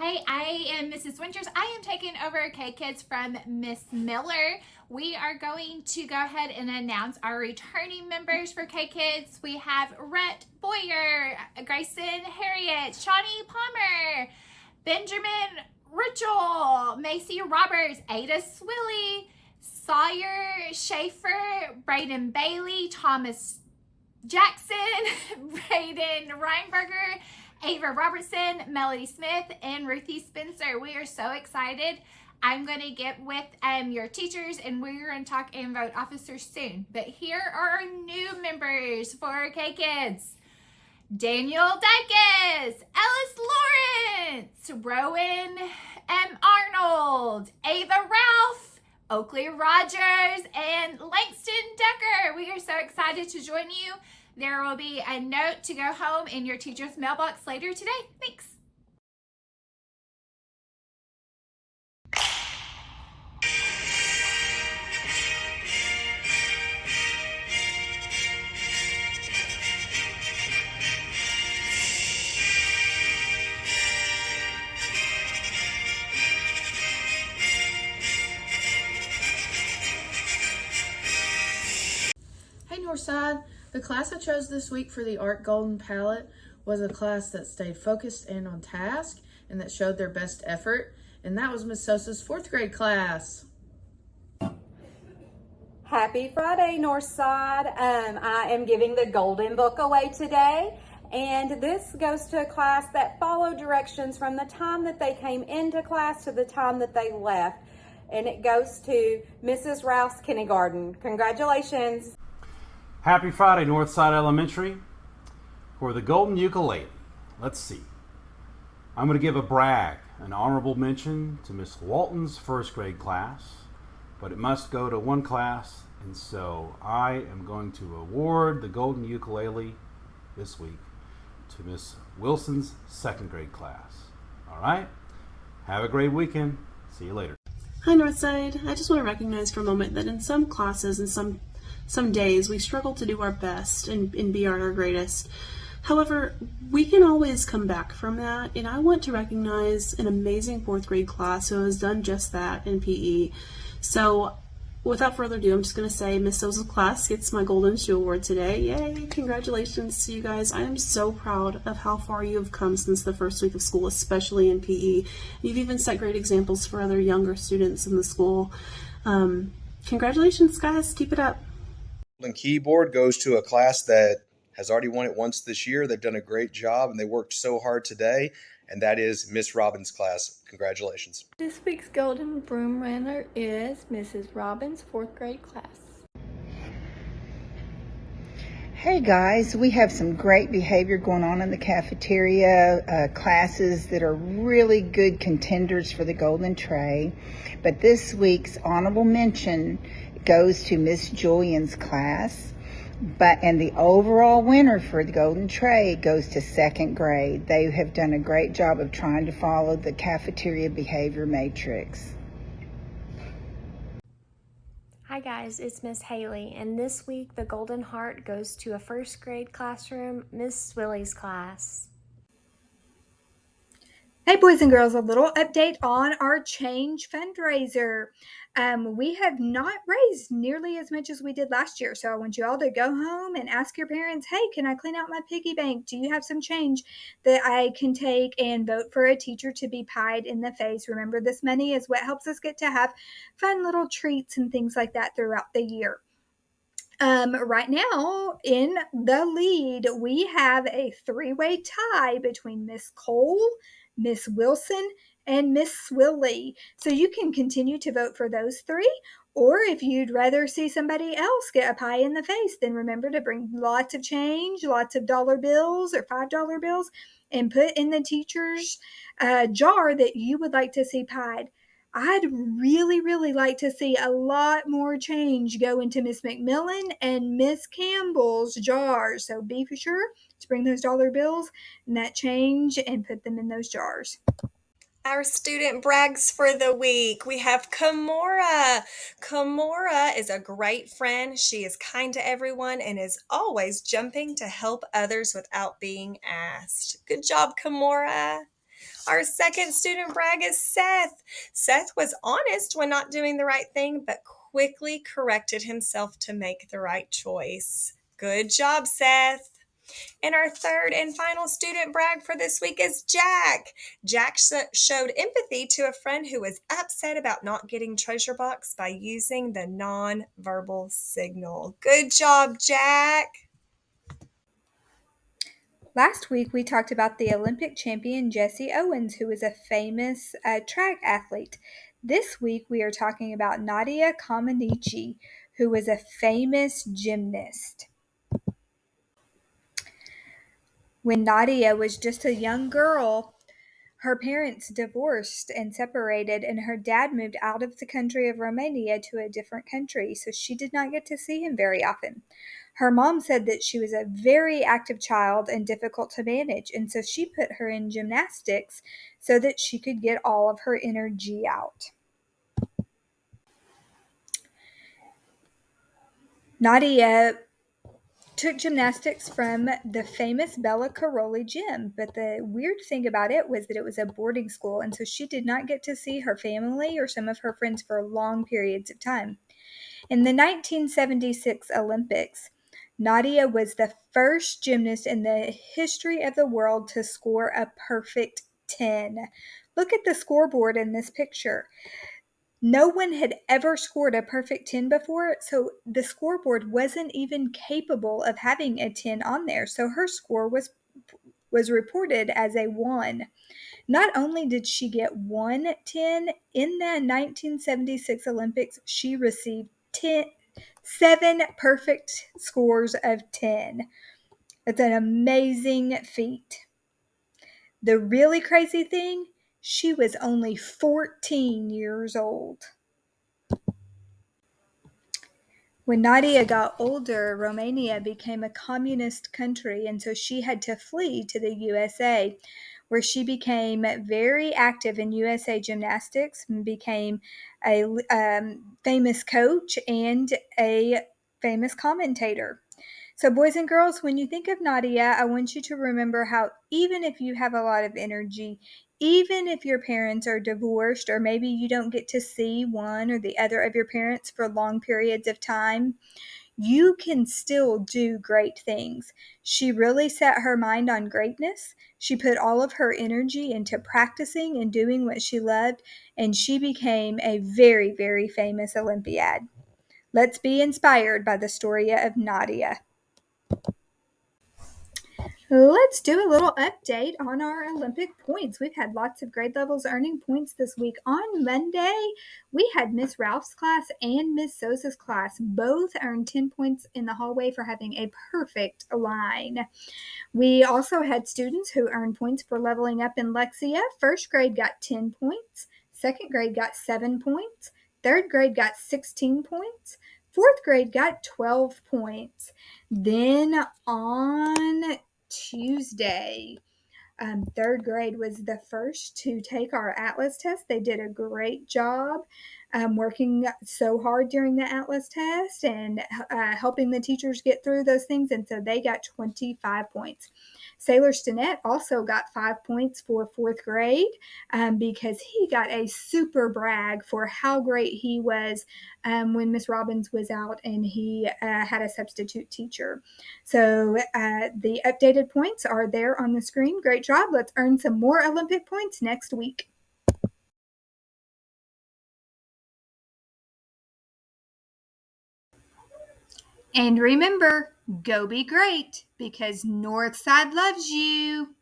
Hey, I am Mrs. Winters. I am taking over K Kids from Miss Miller. We are going to go ahead and announce our returning members for K Kids. We have Rhett Boyer, Grayson Harriet, Shawnee Palmer, Benjamin Richel, Macy Roberts, Ada Swilly, Sawyer Schaefer, Braden Bailey, Thomas Jackson, Brayden Reinberger, Ava Robertson, Melody Smith, and Ruthie Spencer. We are so excited. I'm going to get with your teachers and we're going to talk and vote officers soon. But here are our new members for K Kids. Daniel Dykes, Ellis Lawrence, Rowan M. Arnold, Ava Ralph, Oakley Rogers, and Langston Decker. We are so excited to join you. There will be a note to go home in your teacher's mailbox later today. Thanks. Hey Northside, the class I chose this week for the Art Golden Palette was a class that stayed focused and on task and that showed their best effort, and that was Miss Sosa's 4th grade class. Happy Friday, Northside. I am giving the Golden Book away today, and this goes to a class that followed directions from the time that they came into class to the time that they left, and it goes to Mrs. Rouse Kindergarten. Congratulations. Happy Friday, Northside Elementary. For the Golden Ukulele, let's see. I'm going to give a brag, an honorable mention to Miss Walton's 1st grade class, but it must go to one class, and so I am going to award the Golden Ukulele this week to Miss Wilson's 2nd grade class. All right? Have a great weekend. See you later. Hi Northside. I just want to recognize for a moment that in some classes and some days we struggle to do our best and be our greatest. However, we can always come back from that, and I want to recognize an amazing 4th grade class who has done just that in PE. So without further ado, I'm just going to say Miss Sosa's class gets my Golden Shoe Award today. Yay! Congratulations to you guys. I am so proud of how far you have come since the first week of school, especially in PE. You've even set great examples for other younger students in the school. Congratulations, guys. Keep it up. Golden Keyboard goes to a class that has already won it once this year. They've done a great job, and they worked so hard today, and that is Miss Robbins' class. Congratulations. This week's Golden Broom winner is Mrs. Robbins' 4th grade class. Hey guys, we have some great behavior going on in the cafeteria, classes that are really good contenders for the Golden Tray. But this week's honorable mention goes to Miss Julian's class. And the overall winner for the Golden Tray goes to 2nd grade. They have done a great job of trying to follow the cafeteria behavior matrix. Hi guys, it's Miss Haley, and this week the Golden Heart goes to a 1st grade classroom, Miss Swilly's class. Hey boys and girls, a little update on our Change fundraiser. We have not raised nearly as much as we did last year, so I want you all to go home and ask your parents, hey, can I clean out my piggy bank? Do you have some change that I can take and vote for a teacher to be pied in the face? Remember, this money is what helps us get to have fun little treats and things like that throughout the year. Right now, in the lead, we have a 3-way tie between Miss Cole, Miss Wilson, and Miss Swilly. So you can continue to vote for those 3, or if you'd rather see somebody else get a pie in the face, then remember to bring lots of change, lots of dollar bills or $5 bills, and put in the teacher's jar that you would like to see pied. I'd really, really like to see a lot more change go into Miss McMillan and Miss Campbell's jars. So be for sure to bring those dollar bills and that change and put them in those jars. Our student brags for the week. We have Kimora. Kimora is a great friend. She is kind to everyone and is always jumping to help others without being asked. Good job, Kimora. Our second student brag is Seth. Seth was honest when not doing the right thing, but quickly corrected himself to make the right choice. Good job, Seth. And our third and final student brag for this week is Jack. Jack showed empathy to a friend who was upset about not getting Treasure Box by using the nonverbal signal. Good job, Jack. Last week, we talked about the Olympic champion Jesse Owens, who was a famous track athlete. This week, we are talking about Nadia Comaneci, who was a famous gymnast. When Nadia was just a young girl, her parents divorced and separated, and her dad moved out of the country of Romania to a different country, so she did not get to see him very often. Her mom said that she was a very active child and difficult to manage, and so she put her in gymnastics so that she could get all of her energy out. Nadia took gymnastics from the famous Bella Caroli gym, but the weird thing about it was that it was a boarding school, and so she did not get to see her family or some of her friends for long periods of time. In the 1976 Olympics, Nadia was the first gymnast in the history of the world to score a perfect 10. Look at the scoreboard in this picture. No one had ever scored a perfect 10 before, so the scoreboard wasn't even capable of having a 10 on there. So her score was reported as a 1. Not only did she get 1 10 in the 1976 Olympics, she received 7 perfect scores of 10. It's an amazing feat. The really crazy thing, she was only 14 years old. When Nadia got older, Romania became a communist country, and so she had to flee to the USA, where she became very active in USA gymnastics and became a famous coach and a famous commentator. So, boys and girls, when you think of Nadia, I want you to remember how even if you have a lot of energy, even if your parents are divorced, or maybe you don't get to see one or the other of your parents for long periods of time, you can still do great things. She really set her mind on greatness. She put all of her energy into practicing and doing what she loved, and she became a very, very famous Olympiad. Let's be inspired by the story of Nadia. Let's do a little update on our Olympic points. We've had lots of grade levels earning points this week. On Monday, we had Miss Ralph's class and Miss Sosa's class. Both earned 10 points in the hallway for having a perfect line. We also had students who earned points for leveling up in Lexia. First grade got 10 points. Second grade got 7 points. Third grade got 16 points. Fourth grade got 12 points. Then on Tuesday, third grade was the first to take our Atlas test. They did a great job working so hard during the Atlas test and helping the teachers get through those things, and so they got 25 points. Sailor Stinnett also got 5 points for fourth grade because he got a super brag for how great he was when Miss Robbins was out and he had a substitute teacher. So the updated points are there on the screen. Great job. Let's earn some more Olympic points next week. And remember, go be great because Northside loves you.